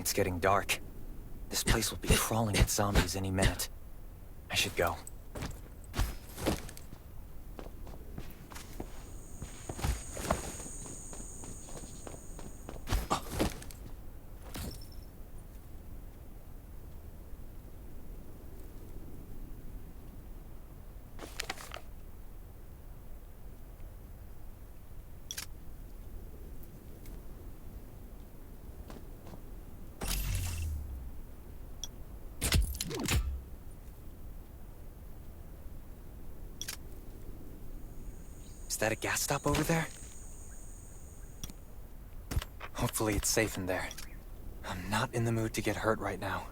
It's getting dark. This place will be crawling with zombies any minute. I should go. Is that a gas stop over there? Hopefully it's safe in there. I'm not in the mood to get hurt right now.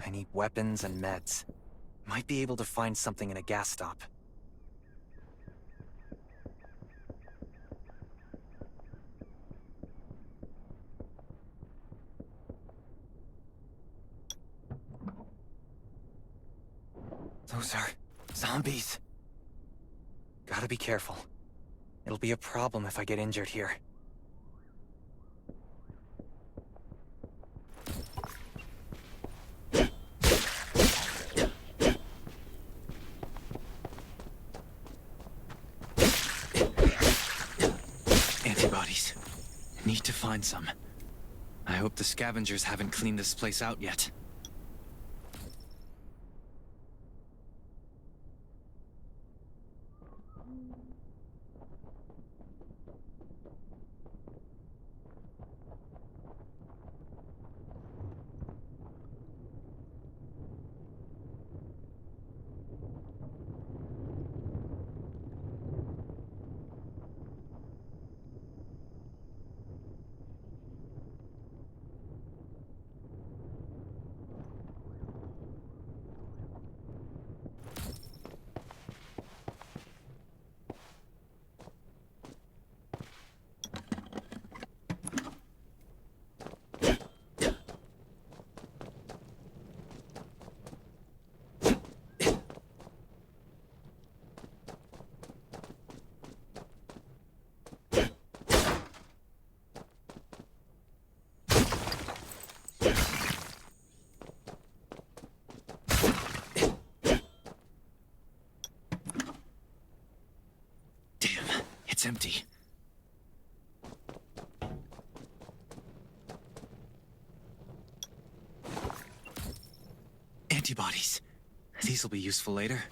I need weapons and meds. Might be able to find something in a gas stop. Those are zombies. Gotta be careful. It'll be a problem if I get injured here. Antibodies. Need to find some. I hope the scavengers haven't cleaned this place out yet. It's empty. Antibodies. These will be useful later.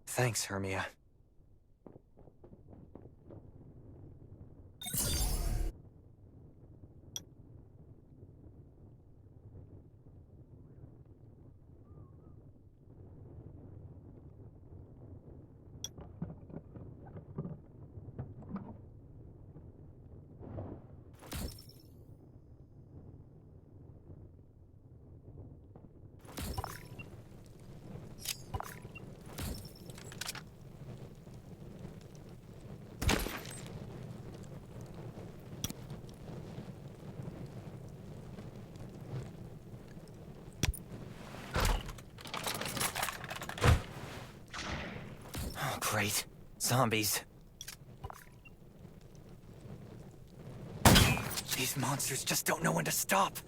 Thanks, Hermia. Great. Zombies. These monsters just don't know when to stop.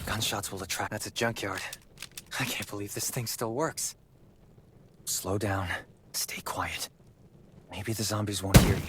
Gunshots will attract. That's a junkyard. I can't believe this thing still works. Slow down. Stay quiet. Maybe the zombies won't hear you.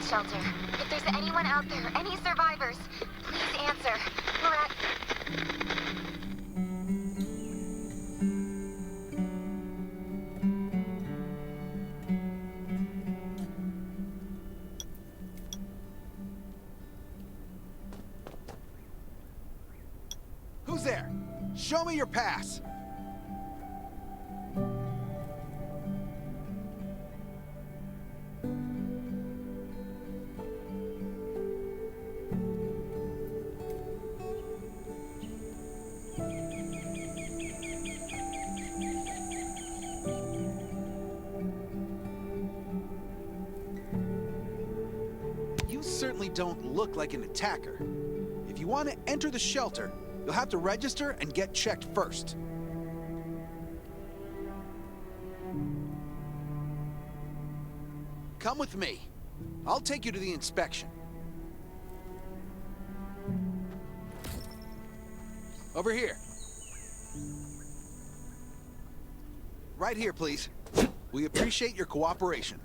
Shelter. If there's anyone out there, any survivors, please answer. We're at... Who's there? Show me your pass. You certainly don't look like an attacker. If you want to enter the shelter, you'll have to register and get checked first. Come with me. I'll take you to the inspection. Over here. Right here, please. We appreciate your cooperation.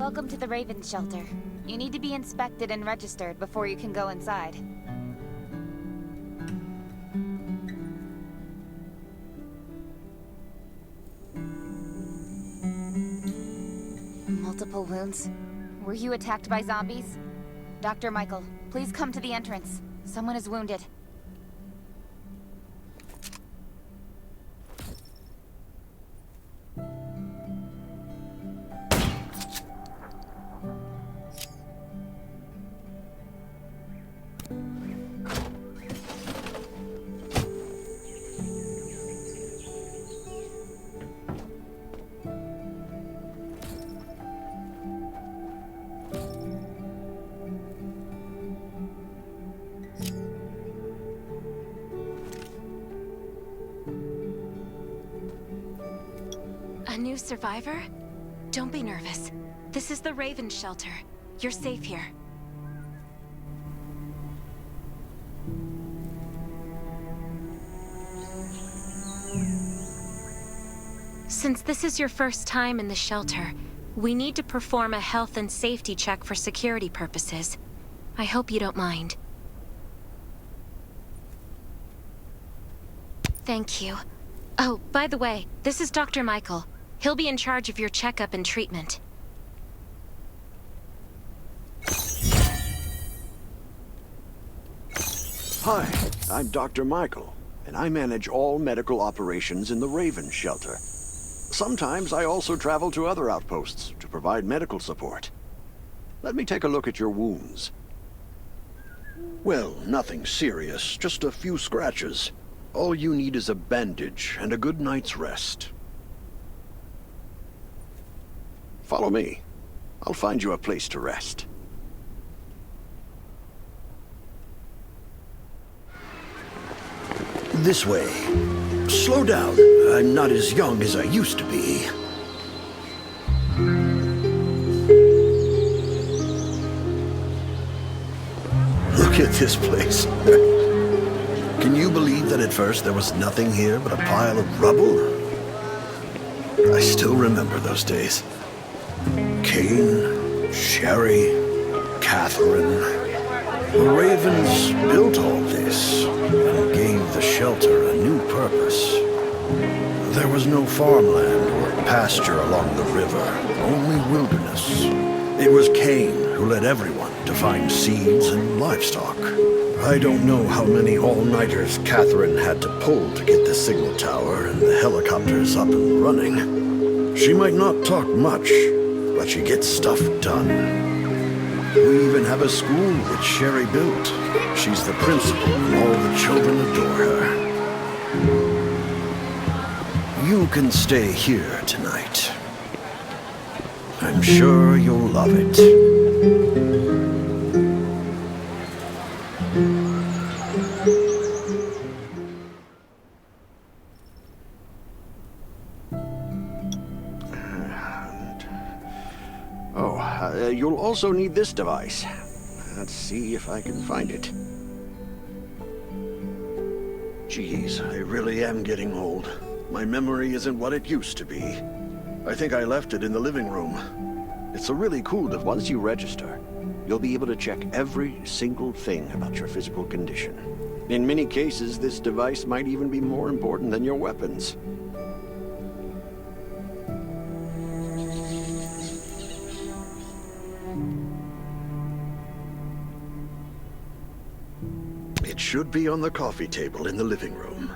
Welcome to the Raven Shelter. You need to be inspected and registered before you can go inside. Multiple wounds. Were you attacked by zombies? Dr. Michael, please come to the entrance. Someone is wounded. A new survivor? Don't be nervous. This is the Raven Shelter. You're safe here. Since this is your first time in the shelter, we need to perform a health and safety check for security purposes. I hope you don't mind. Thank you. Oh, by the way, this is Dr. Michael. He'll be in charge of your checkup and treatment. Hi, I'm Dr. Michael, and I manage all medical operations in the Raven Shelter. Sometimes I also travel to other outposts to provide medical support. Let me take a look at your wounds. Well, nothing serious, just a few scratches. All you need is a bandage and a good night's rest. Follow me. I'll find you a place to rest. This way. Slow down. I'm not as young as I used to be. Look at this place. Can you believe that at first there was nothing here but a pile of rubble? I still remember those days. Kane, Sherry, Catherine. The Ravens built all this and gave the shelter a new purpose. There was no farmland or pasture along the river, only wilderness. It was Kane who led everyone to find seeds and livestock. I don't know how many all-nighters Catherine had to pull to get the signal tower and the helicopters up and running. She might not talk much, but she gets stuff done. We even have a school that Sherry built. She's the principal and all the children adore her. You can stay here tonight. I'm sure you'll love it. You'll also need this device. Let's see if I can find it. Geez, I really am getting old. My memory isn't what it used to be. I think I left it in the living room. It's a really cool device. Once you register, you'll be able to check every single thing about your physical condition. In many cases, this device might even be more important than your weapons. It should be on the coffee table in the living room.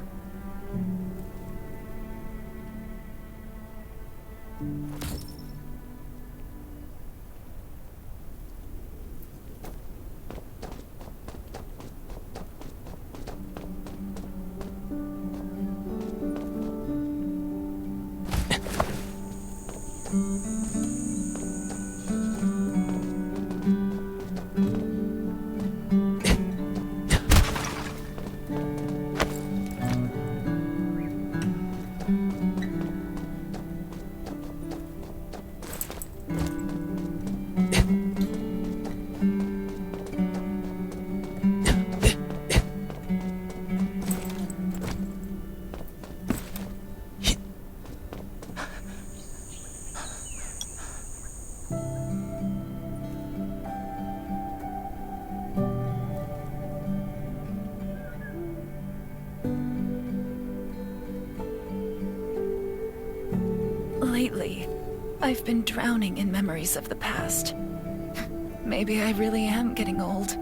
I've been drowning in memories of the past. Maybe I really am getting old.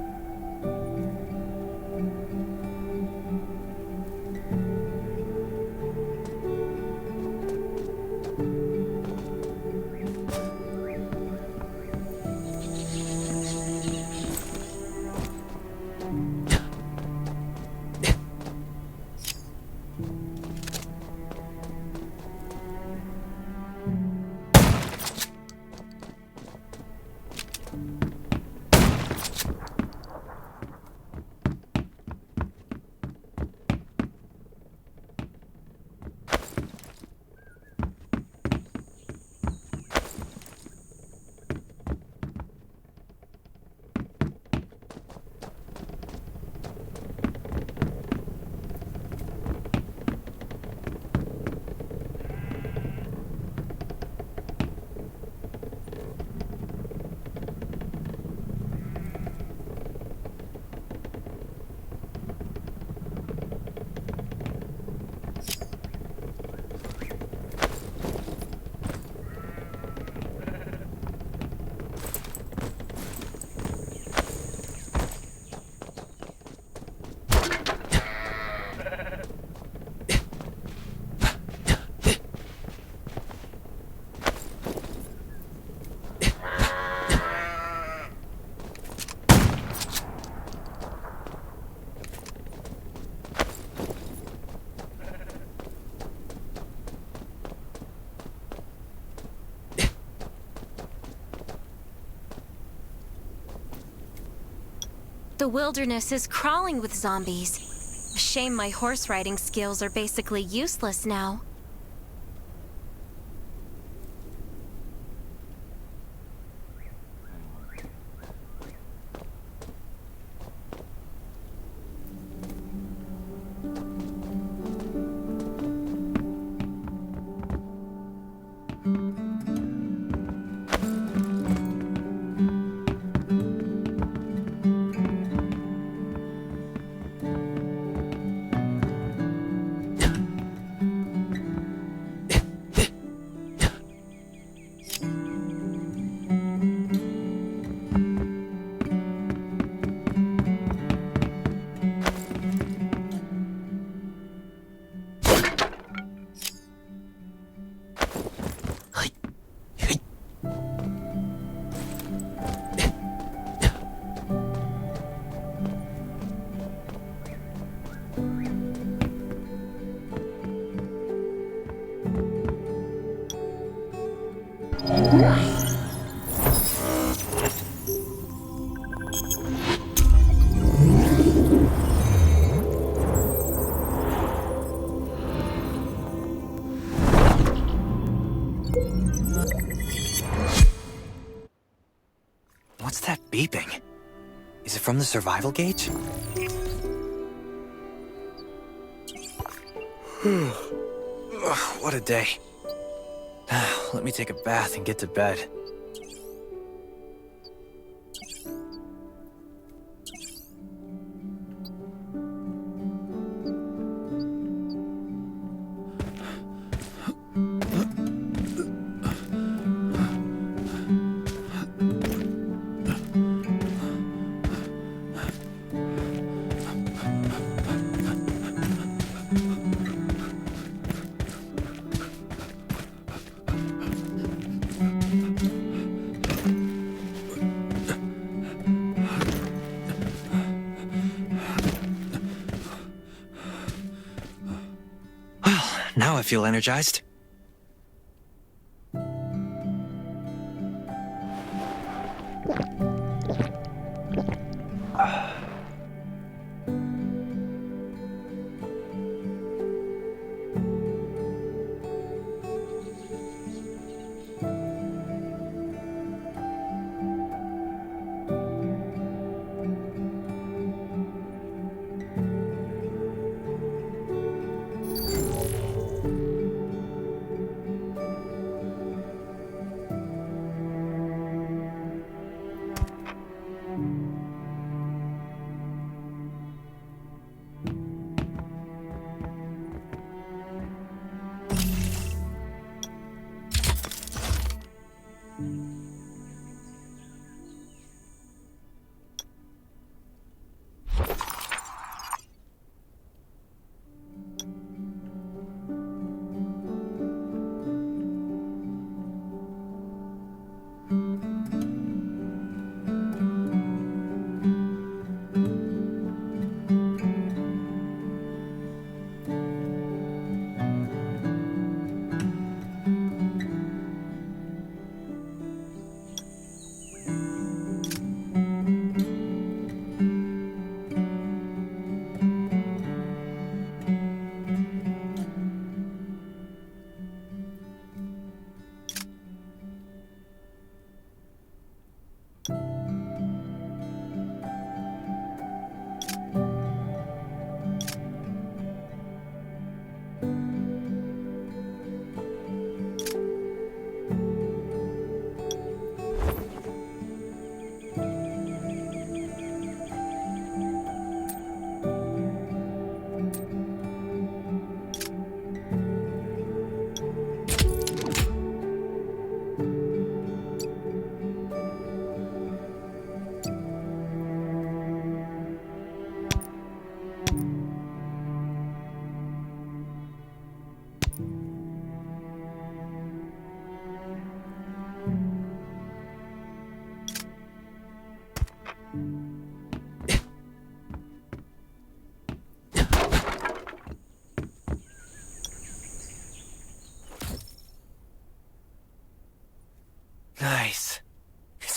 The wilderness is crawling with zombies. Shame my horse riding skills are basically useless now. What's that beeping? Is it from the survival gauge? What a day. Let me take a bath and get to bed. Now I feel energized.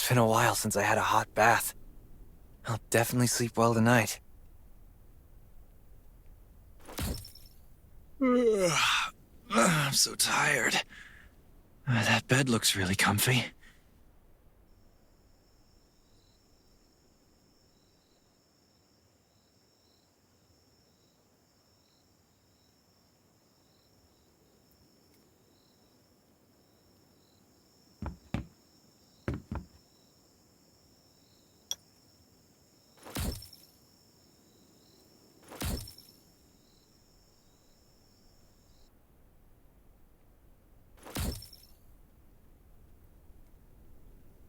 It's been a while since I had a hot bath. I'll definitely sleep well tonight. I'm so tired. That bed looks really comfy.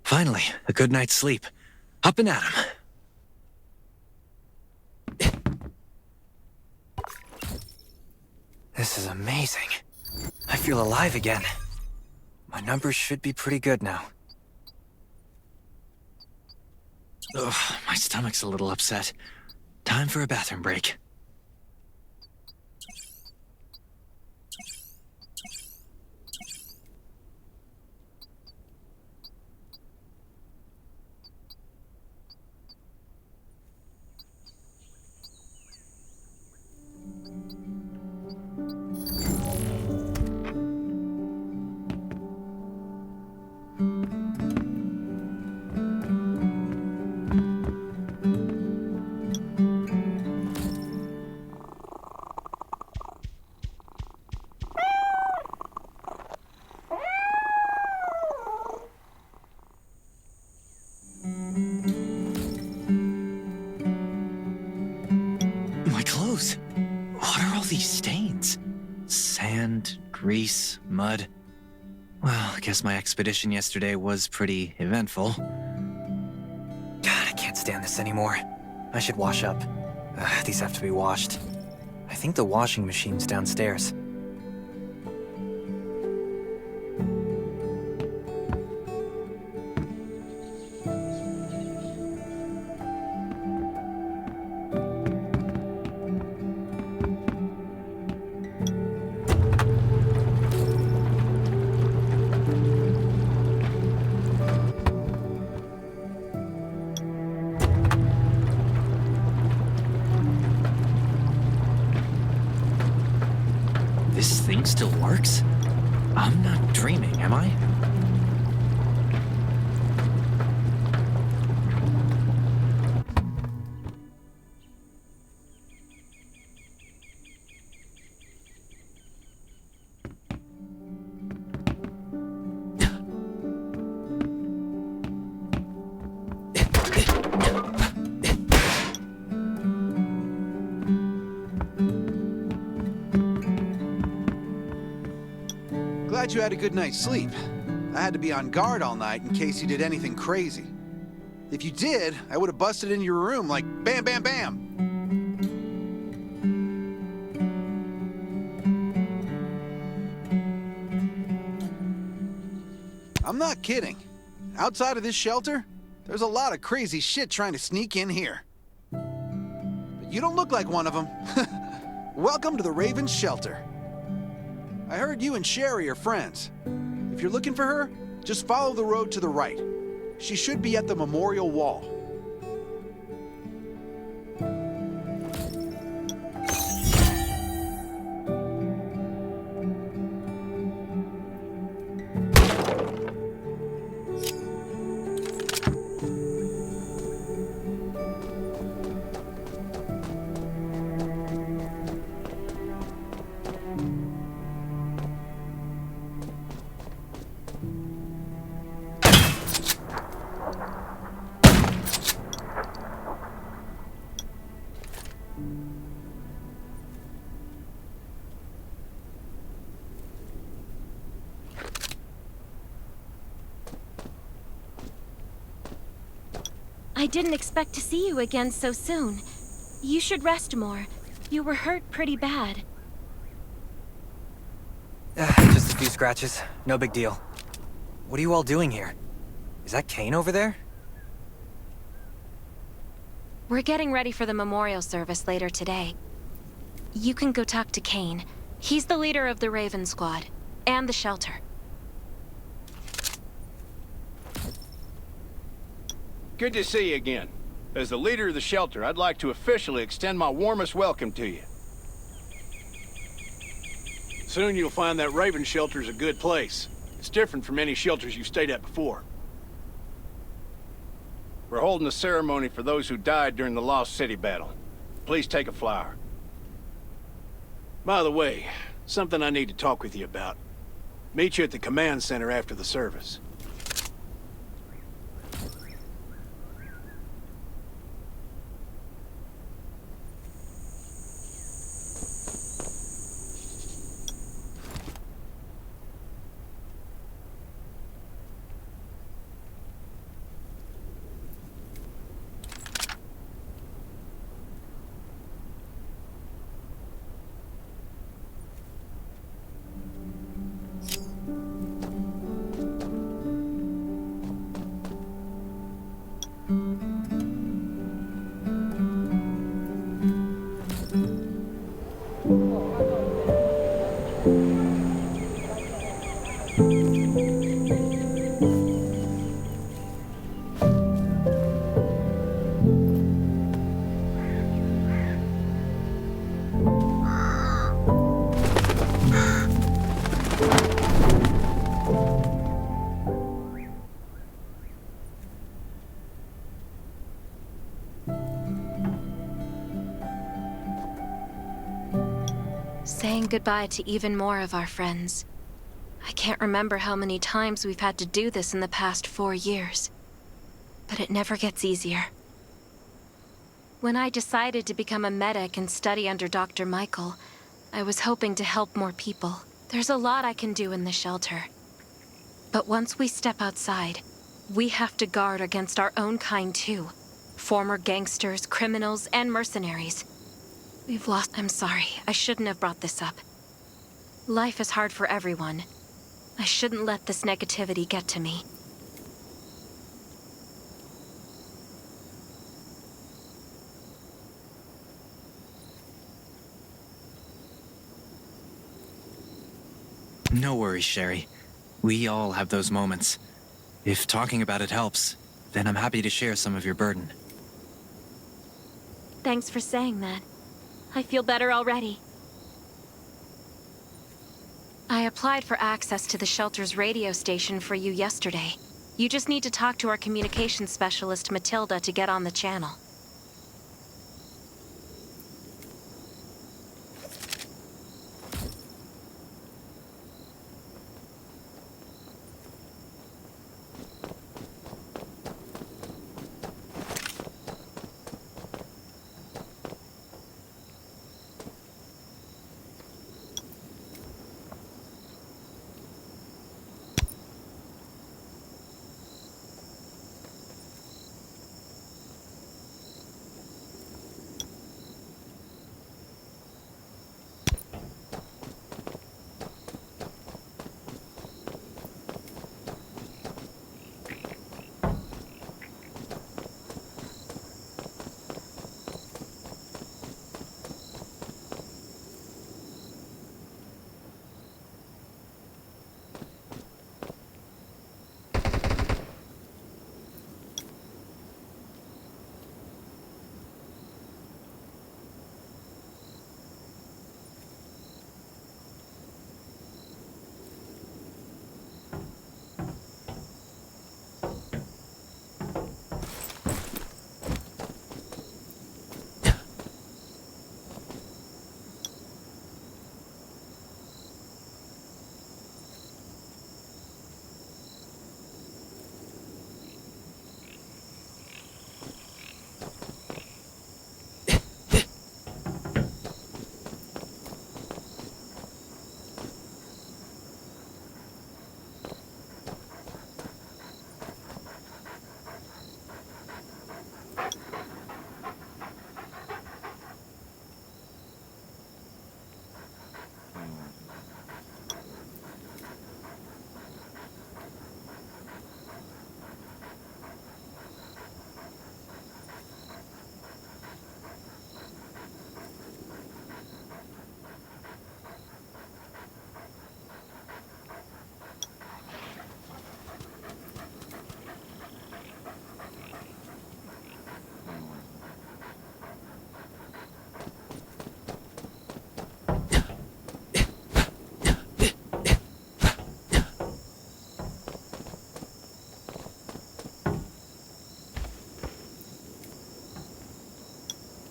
Finally, a good night's sleep. Up and at 'em. This is amazing. I feel alive again. My numbers should be pretty good now. Ugh, my stomach's a little upset. Time for a bathroom break. What are all these stains? Sand, grease, mud. Well, I guess my expedition yesterday was pretty eventful. God, I can't stand this anymore. I should wash up. These have to be washed. I think the washing machine's downstairs. This thing still works? I'm not dreaming, am I? Glad you had a good night's sleep. I had to be on guard all night in case you did anything crazy. If you did, I would have busted into your room like bam, bam, bam. I'm not kidding. Outside of this shelter, there's a lot of crazy shit trying to sneak in here. But you don't look like one of them. Welcome to the Raven's shelter. I heard you and Sherry are friends. If you're looking for her, just follow the road to the right. She should be at the memorial wall. I didn't expect to see you again so soon. You should rest more. You were hurt pretty bad. Just a few scratches. No big deal. What are you all doing here? Is that Kane over there? We're getting ready for the memorial service later today. You can go talk to Kane. He's the leader of the Raven Squad, and the shelter. Good to see you again. As the leader of the shelter, I'd like to officially extend my warmest welcome to you. Soon you'll find that Raven shelter's a good place. It's different from any shelters you've stayed at before. We're holding a ceremony for those who died during the Lost City battle. Please take a flower. By the way, something I need to talk with you about. Meet you at the command center after the service. Saying goodbye to even more of our friends. I can't remember how many times we've had to do this in the past 4 years. But it never gets easier. When I decided to become a medic and study under Dr. Michael, I was hoping to help more people. There's a lot I can do in the shelter. But once we step outside, we have to guard against our own kind too. Former gangsters, criminals, and mercenaries. We've lost... I'm sorry, I shouldn't have brought this up. Life is hard for everyone. I shouldn't let this negativity get to me. No worries, Sherry. We all have those moments. If talking about it helps, then I'm happy to share some of your burden. Thanks for saying that. I feel better already. I applied for access to the shelter's radio station for you yesterday. You just need to talk to our communications specialist, Matilda, to get on the channel.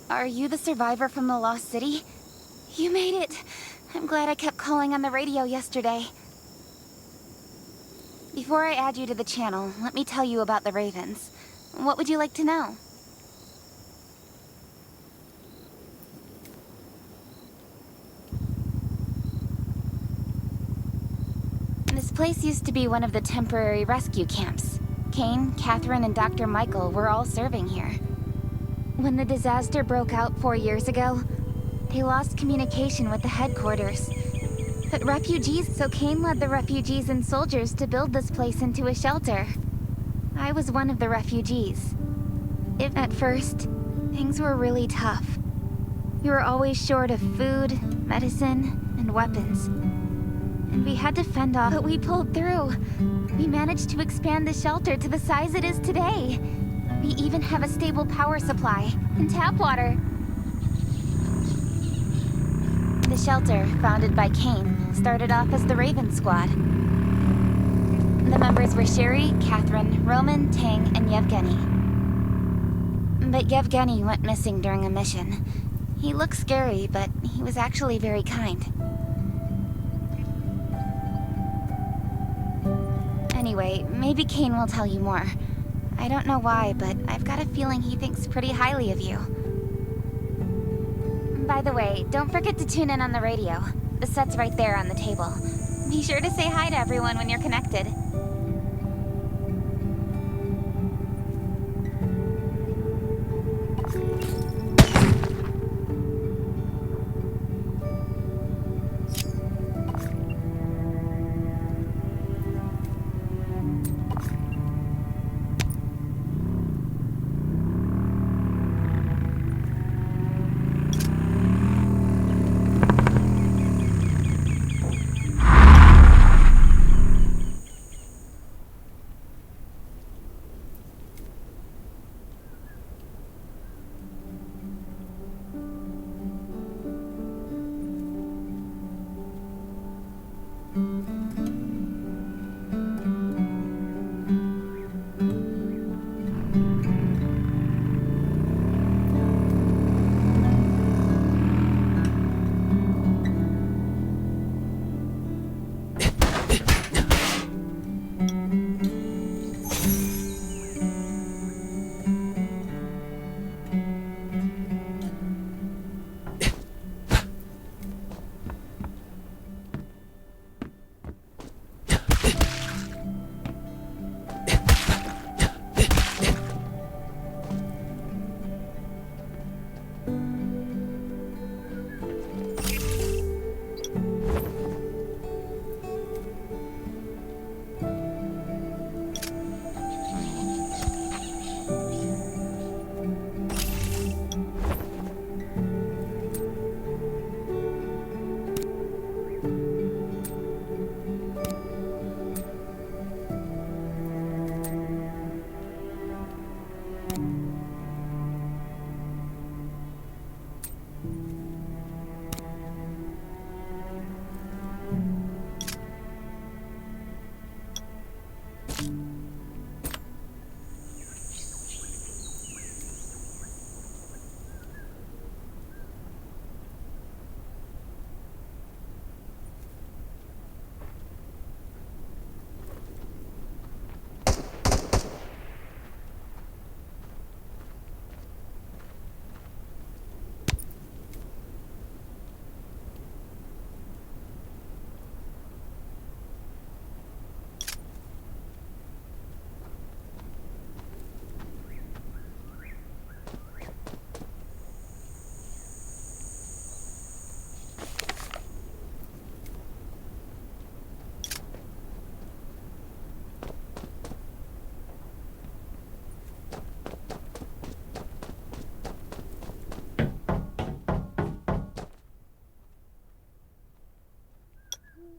Are you the survivor from the Lost City? You made it. I'm glad I kept calling on the radio yesterday. Before I add you to the channel, let me tell you about the Ravens. What would you like to know? This place used to be one of the temporary rescue camps. Kane, Catherine, and Dr. Michael were all serving here. When the disaster broke out 4 years ago, they lost communication with the headquarters. But refugees, so Kane led the refugees and soldiers to build this place into a shelter. I was one of the refugees. At first, things were really tough. We were always short of food, medicine, and weapons. And we had to fend off, but we pulled through. We managed to expand the shelter to the size it is today. We even have a stable power supply and tap water. The shelter, founded by Kane, started off as the Raven Squad. The members were Sherry, Catherine, Roman, Tang, and Yevgeny. But Yevgeny went missing during a mission. He looked scary, but he was actually very kind. Anyway, maybe Kane will tell you more. I don't know why, but I've got a feeling he thinks pretty highly of you. By the way, don't forget to tune in on the radio. The set's right there on the table. Be sure to say hi to everyone when you're connected.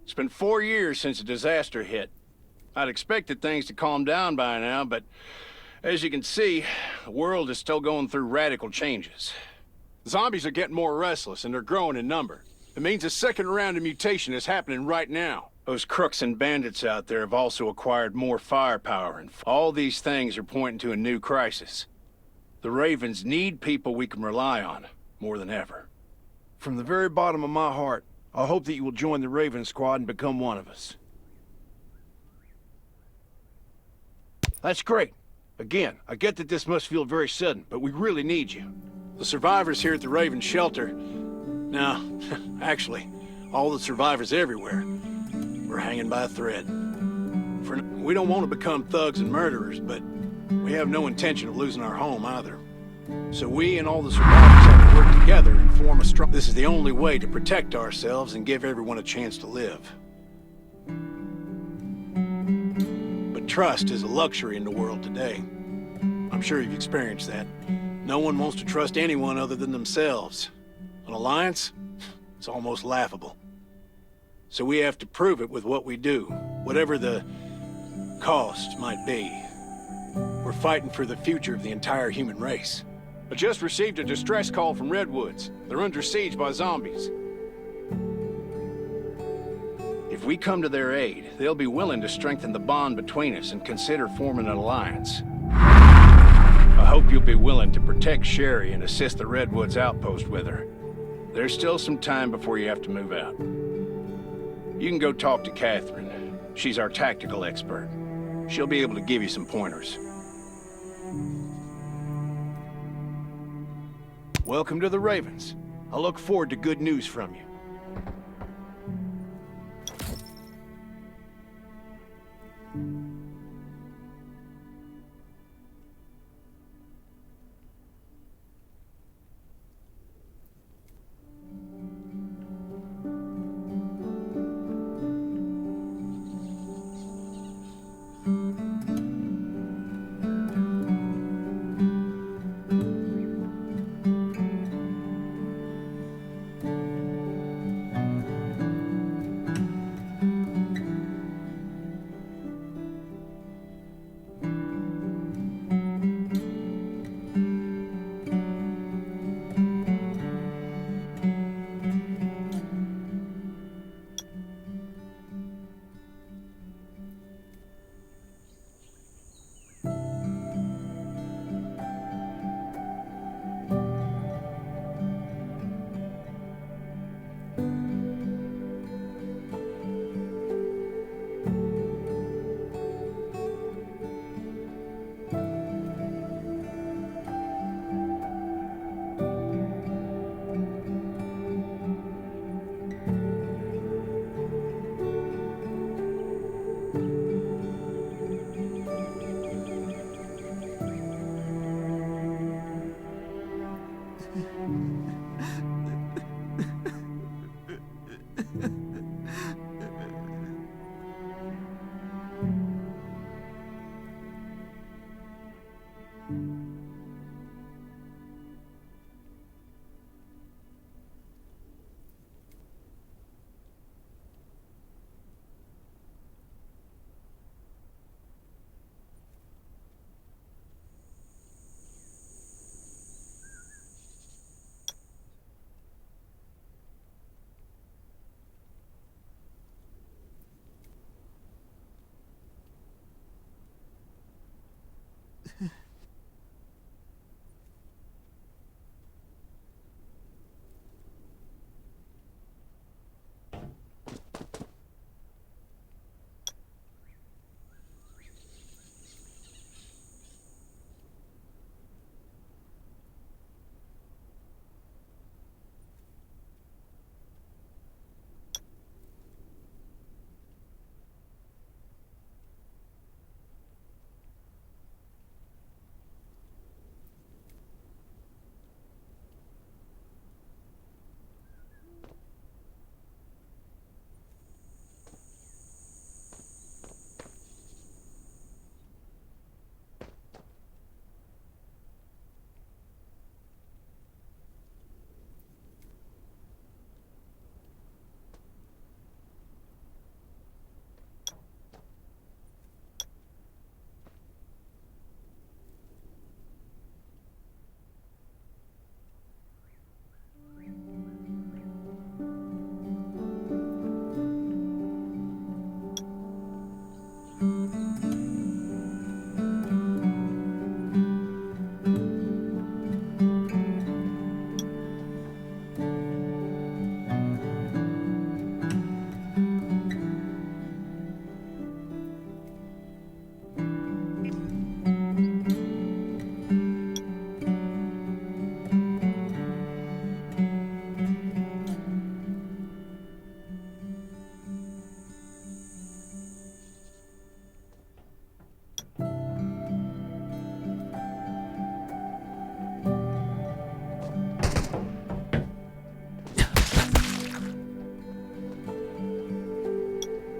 It's been 4 years since the disaster hit. I'd expected things to calm down by now, but as you can see, the world is still going through radical changes. Zombies are getting more restless, and they're growing in number. It means a second round of mutation is happening right now. Those crooks and bandits out there have also acquired more firepower, and all these things are pointing to a new crisis. The Ravens need people we can rely on, more than ever. From the very bottom of my heart, I hope that you will join the Raven Squad and become one of us. That's great. Again, I get that this must feel very sudden, but we really need you. The survivors here at the Raven Shelter... No, actually, all the survivors everywhere. We're hanging by a thread. We don't want to become thugs and murderers, but we have no intention of losing our home either. So we and all the survivors have to work together and form a strong... This is the only way to protect ourselves and give everyone a chance to live. But trust is a luxury in the world today. I'm sure you've experienced that. No one wants to trust anyone other than themselves. An alliance? It's almost laughable. So we have to prove it with what we do, whatever the cost might be. We're fighting for the future of the entire human race. I just received a distress call from Redwoods. They're under siege by zombies. If we come to their aid, they'll be willing to strengthen the bond between us and consider forming an alliance. I hope you'll be willing to protect Sherry and assist the Redwoods outpost with her. There's still some time before you have to move out. You can go talk to Catherine. She's our tactical expert. She'll be able to give you some pointers. Welcome to the Ravens. I look forward to good news from you.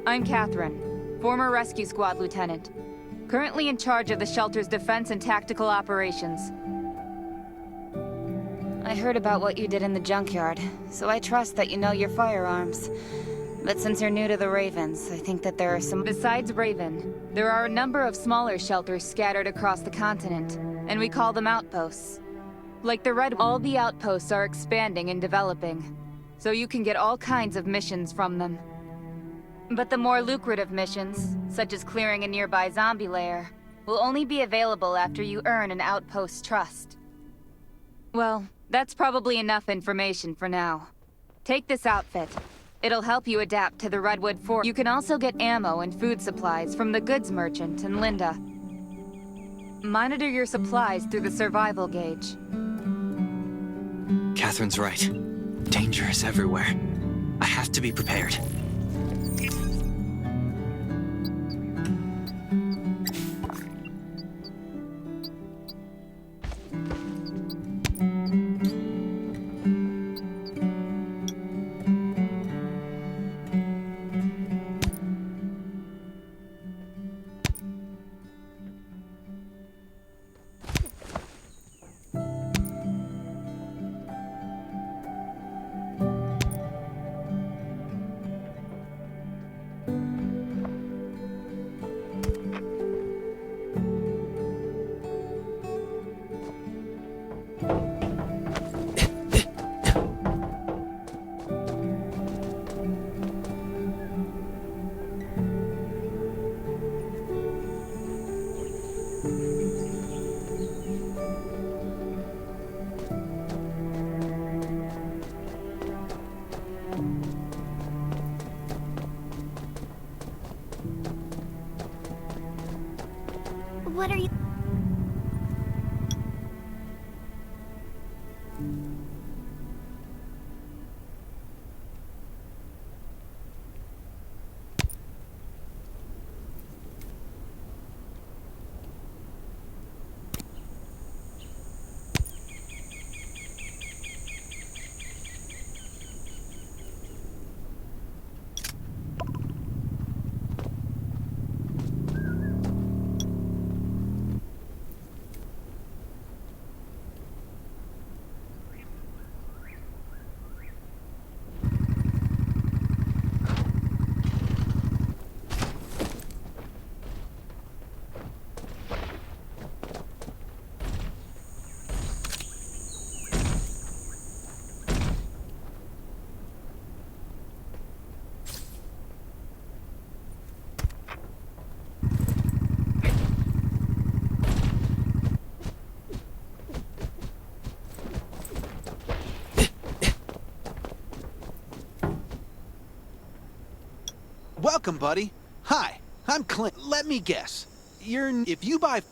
I'm Catherine, former rescue squad lieutenant. Currently in charge of the shelter's defense and tactical operations. I heard about what you did in the junkyard, so I trust that you know your firearms. But since you're new to the Ravens, I think that there are some... Besides Raven, there are a number of smaller shelters scattered across the continent, and we call them outposts. Like the Red... All the outposts are expanding and developing, so you can get all kinds of missions from them. But the more lucrative missions, such as clearing a nearby zombie lair, will only be available after you earn an outpost's trust. Well, that's probably enough information for now. Take this outfit. It'll help you adapt to the Redwood Forest. You can also get ammo and food supplies from the goods merchant and Linda. Monitor your supplies through the survival gauge. Catherine's right. Danger is everywhere. I have to be prepared. What are you... Welcome, buddy. Hi, I'm Clint. Let me guess. If you buy...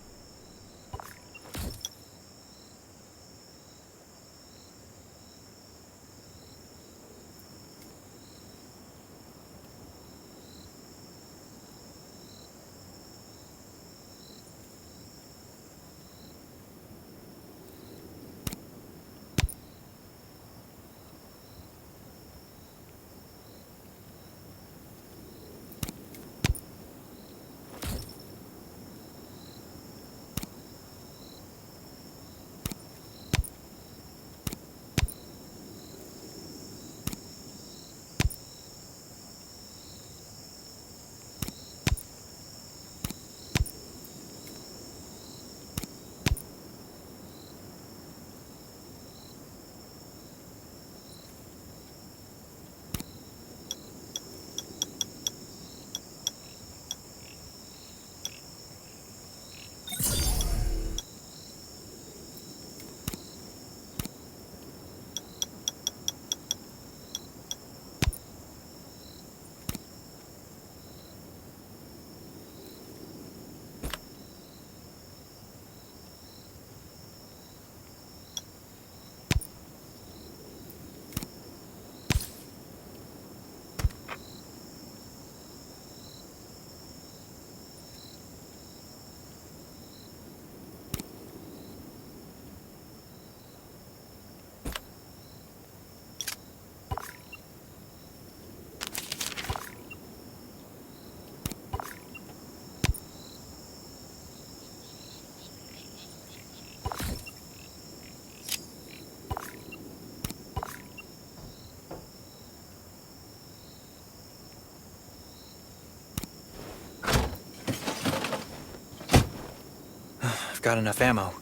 got enough ammo.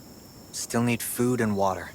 Still need food and water.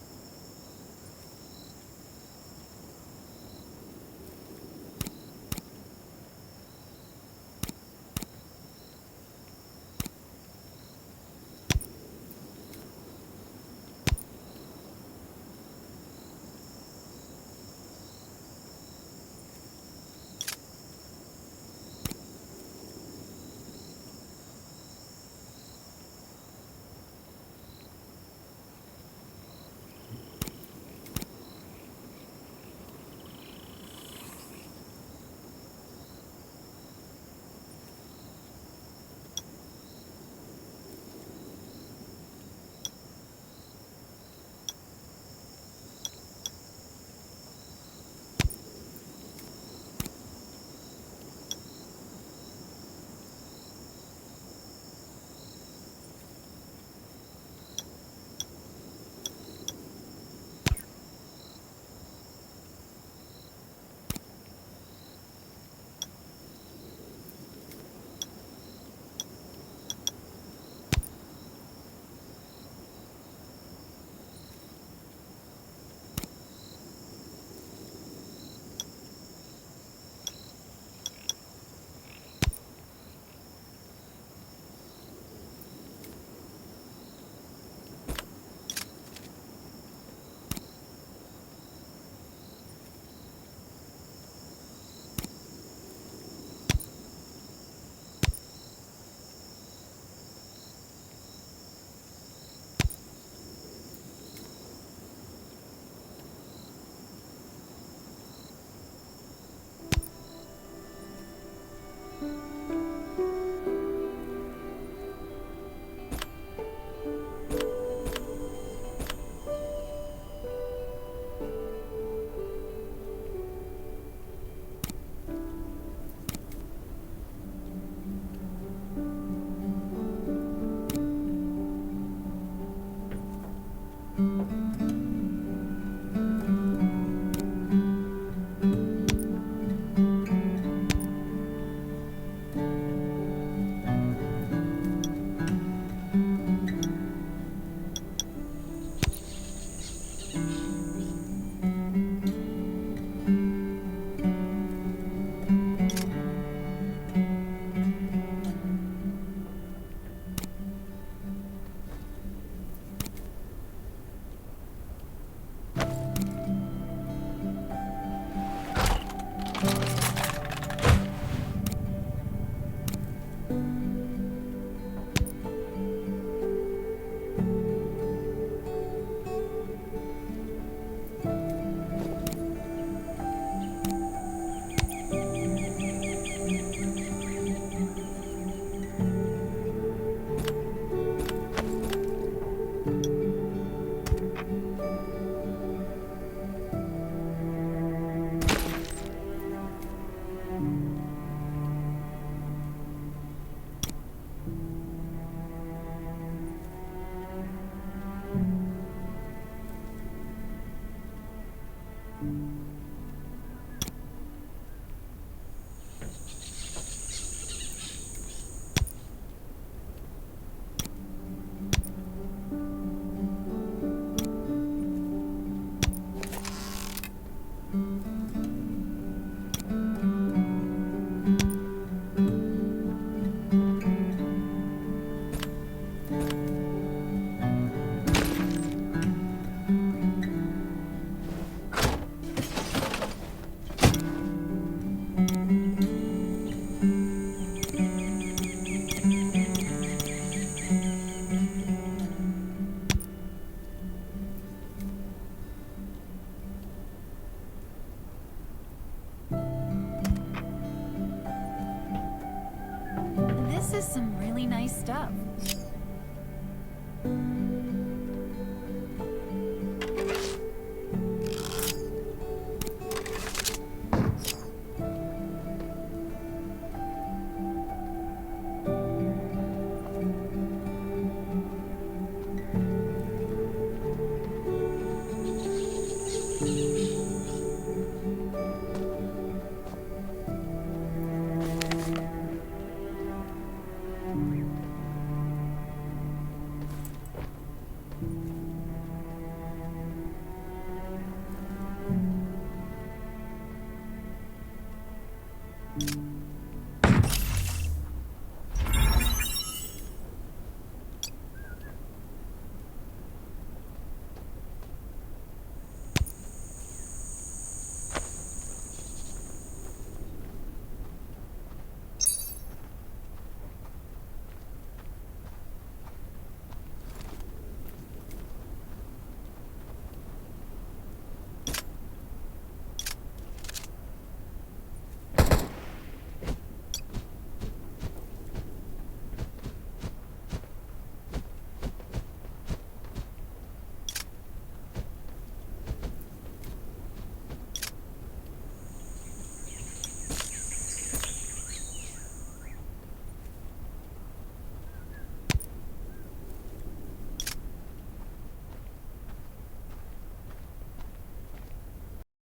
This is some really nice stuff.